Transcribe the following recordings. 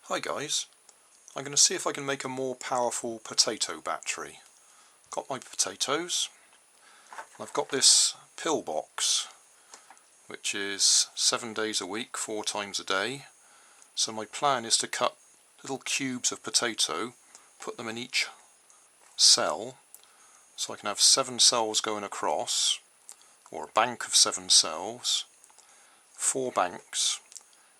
Hi guys, I'm going to see if I can make a more powerful potato battery. Got my potatoes. I've got this pill box which is 7 days a week, 4 times a day. So my plan is to cut little cubes of potato, put them in each cell, so I can have 7 cells going across, or a bank of 7 cells, 4 banks.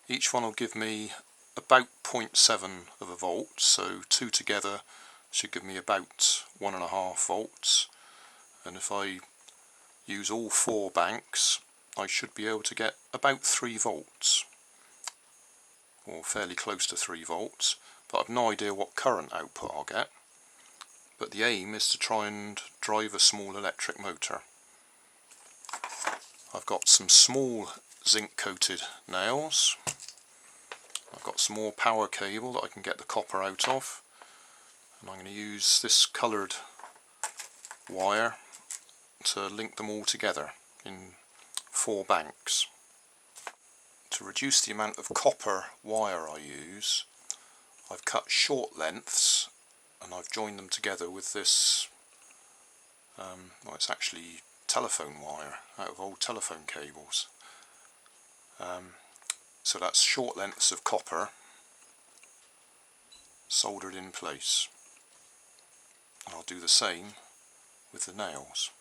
Each one will give me about 0.7 of a volt, so 2 together should give me about 1.5 volts, and if I use all 4 banks I should be able to get about 3 volts, or fairly close to 3 volts, but I've no idea what current output I'll get. But the aim is to try and drive a small electric motor. I've got some small zinc coated nails. I've got some more power cable that I can get the copper out of, and I'm going to use this coloured wire to link them all together in 4 banks. To reduce the amount of copper wire I use, I've cut short lengths and I've joined them together with this, well, it's actually telephone wire out of old telephone cables. So that's short lengths of copper soldered in place. And I'll do the same with the nails.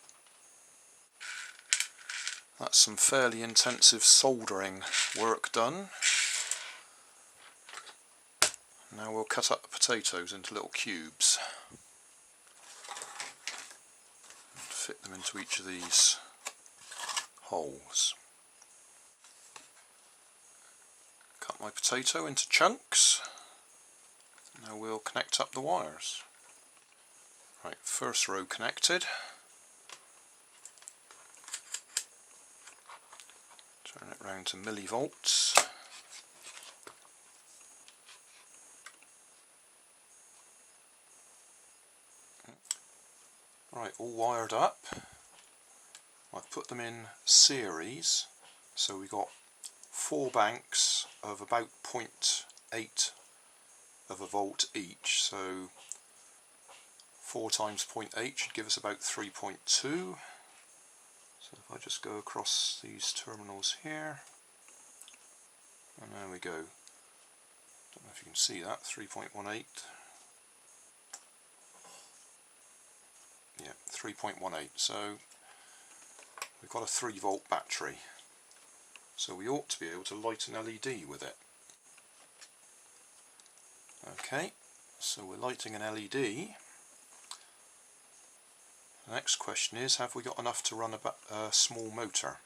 That's some fairly intensive soldering work done. Now we'll cut up the potatoes into little cubes and fit them into each of these holes. Cut my potato into chunks. Now we'll connect up the wires. Right, first row connected. Turn it round to millivolts. Right, all wired up. I've put them in series, so we got 4 banks of about 0.8 of a volt each, so 4 times 0.8 should give us about 3.2. So if I just go across these terminals here, and there we go. Don't know if you can see that, 3.18. Yeah, 3.18. So we've got a 3 volt battery. So we ought to be able to light an LED with it. Okay, so we're lighting an LED. The next question is, have we got enough to run a small motor?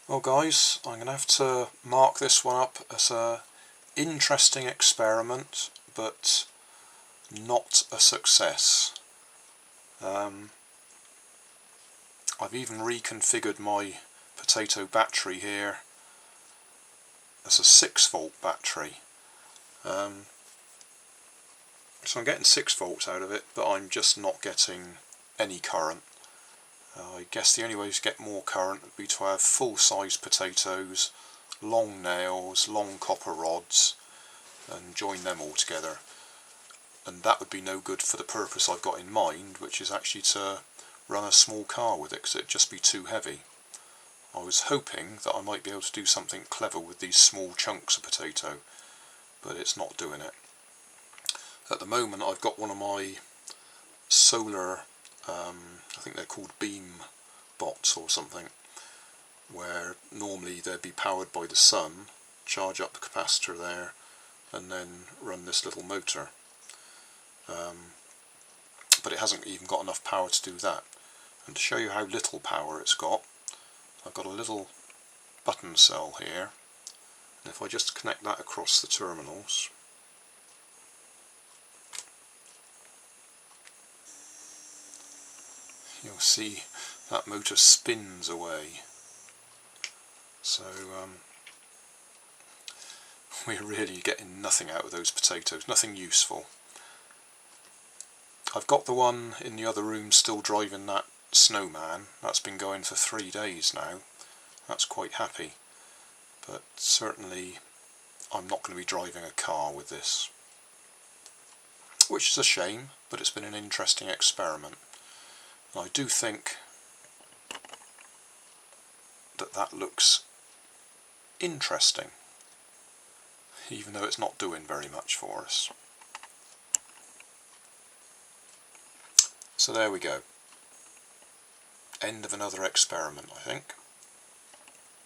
Well guys, I'm going to have to mark this one up as an interesting experiment, but not a success. I've even reconfigured my potato battery here as a 6 volt battery. So I'm getting 6 volts out of it, but I'm just not getting any current. I guess the only way to get more current would be to have full-size potatoes, long nails, long copper rods, and join them all together. And that would be no good for the purpose I've got in mind, which is actually to run a small car with it, because it'd just be too heavy. I was hoping that I might be able to do something clever with these small chunks of potato, but it's not doing it. At the moment I've got one of my solar, I think they're called beam bots or something, where normally they'd be powered by the sun, charge up the capacitor there, and then run this little motor. But it hasn't even got enough power to do that. And to show you how little power it's got, I've got a little button cell here, and if I just connect that across the terminals, you'll see that motor spins away. So we're really getting nothing out of those potatoes, nothing useful. I've got the one in the other room still driving that snowman. That's been going for 3 days now. That's quite happy. But certainly I'm not going to be driving a car with this. Which is a shame, but it's been an interesting experiment. And I do think that that looks interesting, even though it's not doing very much for us. So there we go. End of another experiment, I think.